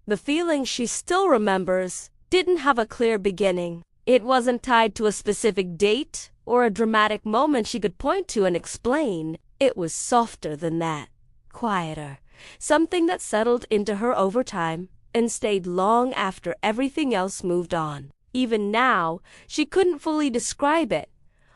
The feeling she still remembers didn't have a clear beginning. It wasn't tied to a specific date or a dramatic moment she could point to and explain. It was softer than that, quieter, something that settled into her over time and stayed long after everything else moved on. Even now, she couldn't fully describe it,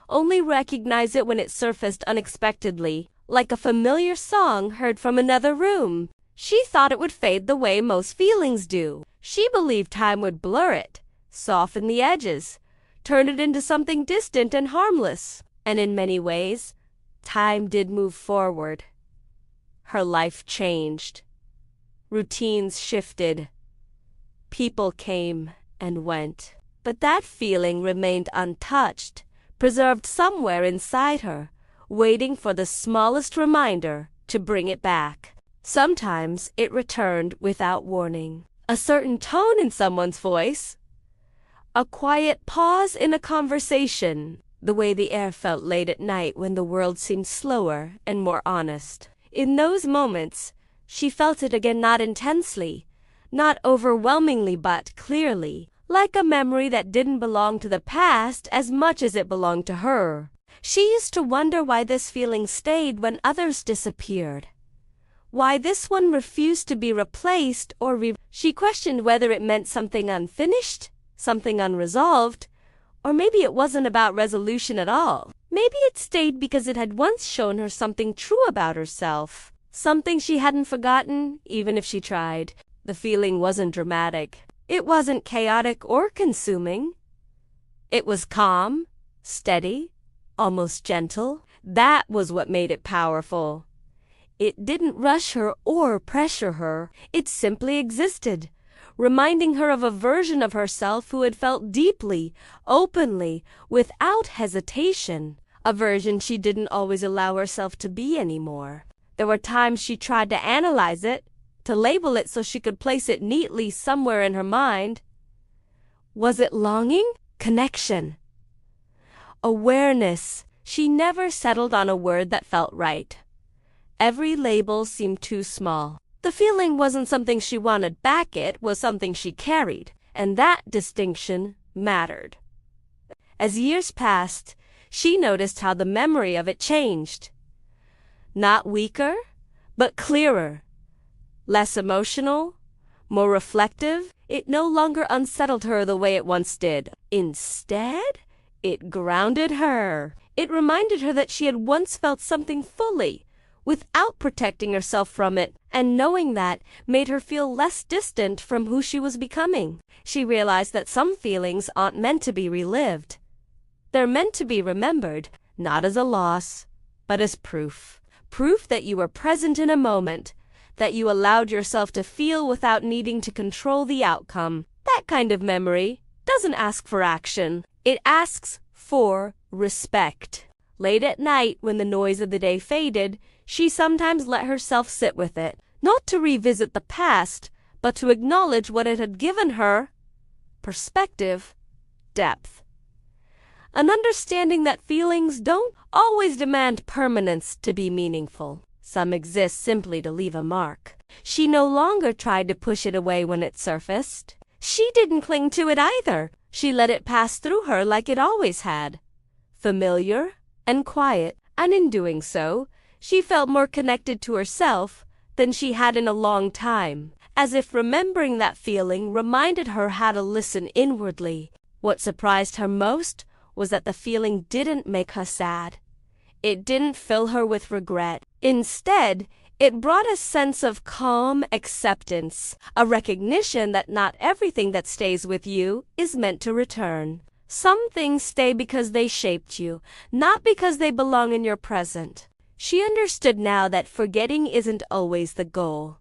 only recognize it when it surfaced unexpectedly, like a familiar song heard from another room. She thought it would fade the way most feelings do. She believed time would blur it, soften the edges, turn it into something distant and harmless. And in many ways, time did move forward. Her life changed. Routines shifted. People came and went. But that feeling remained untouched, preserved somewhere inside her, waiting for the smallest reminder to bring it back. Sometimes it returned without warning. A certain tone in someone's voice, a quiet pause in a conversation, the way the air felt late at night when the world seemed slower and more honest. In those moments, she felt it again, not intensely, not overwhelmingly, but clearly, like a memory that didn't belong to the past as much as it belonged to her. She used to wonder why this feeling stayed when others disappeared. Why this one refused to be replaced or She questioned whether it meant something unfinished, something unresolved, or maybe it wasn't about resolution at all. Maybe it stayed because it had once shown her something true about herself, something she hadn't forgotten, even if she tried. The feeling wasn't dramatic. It wasn't chaotic or consuming. It was calm, steady, almost gentle. That was what made it powerful. It didn't rush her or pressure her. It simply existed, reminding her of a version of herself who had felt deeply, openly, without hesitation. A version she didn't always allow herself to be anymore. There were times she tried to analyze it, to label it so she could place it neatly somewhere in her mind. Was it longing? Connection? Awareness? She never settled on a word that felt right. Every label seemed too small. The feeling wasn't something she wanted back, it was something she carried, and that distinction mattered. As years passed, she noticed how the memory of it changed. Not weaker, but clearer. Less emotional, more reflective. It no longer unsettled her the way it once did. Instead, it grounded her. It reminded her that she had once felt something fully, without protecting herself from it, and knowing that made her feel less distant from who she was becoming. She realized that some feelings aren't meant to be relived. They're meant to be remembered, not as a loss, but as proof. Proof that you were present in a moment, that you allowed yourself to feel without needing to control the outcome. That kind of memory doesn't ask for action. It asks for respect. Late at night, when the noise of the day faded, she sometimes let herself sit with it, not to revisit the past, but to acknowledge what it had given her: perspective, depth. An understanding that feelings don't always demand permanence to be meaningful. Some exist simply to leave a mark. She no longer tried to push it away when it surfaced. She didn't cling to it either. She let it pass through her like it always had, familiar and quiet, and in doing so, she felt more connected to herself than she had in a long time, as if remembering that feeling reminded her how to listen inwardly. What surprised her most was that the feeling didn't make her sad. It didn't fill her with regret. Instead, it brought a sense of calm acceptance, a recognition that not everything that stays with you is meant to return. Some things stay because they shaped you, not because they belong in your present. She understood now that forgetting isn't always the goal.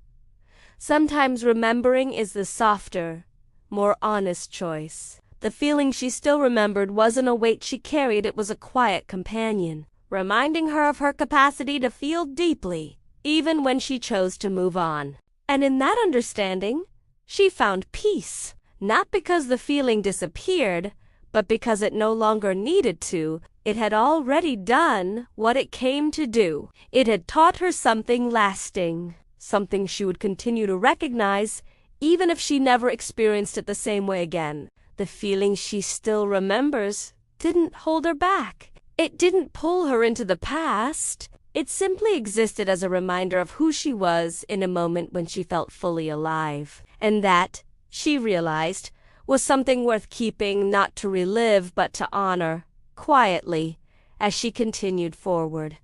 Sometimes remembering is the softer, more honest choice. The feeling she still remembered wasn't a weight she carried, it was a quiet companion, reminding her of her capacity to feel deeply, even when she chose to move on. And in that understanding, she found peace, not because the feeling disappeared, but because it no longer needed to. It had already done what it came to do. It had taught her something lasting, something she would continue to recognize even if she never experienced it the same way again. The feeling she still remembers didn't hold her back. It didn't pull her into the past. It simply existed as a reminder of who she was in a moment when she felt fully alive. And that, she realized, was something worth keeping, not to relive but to honor, quietly, as she continued forward.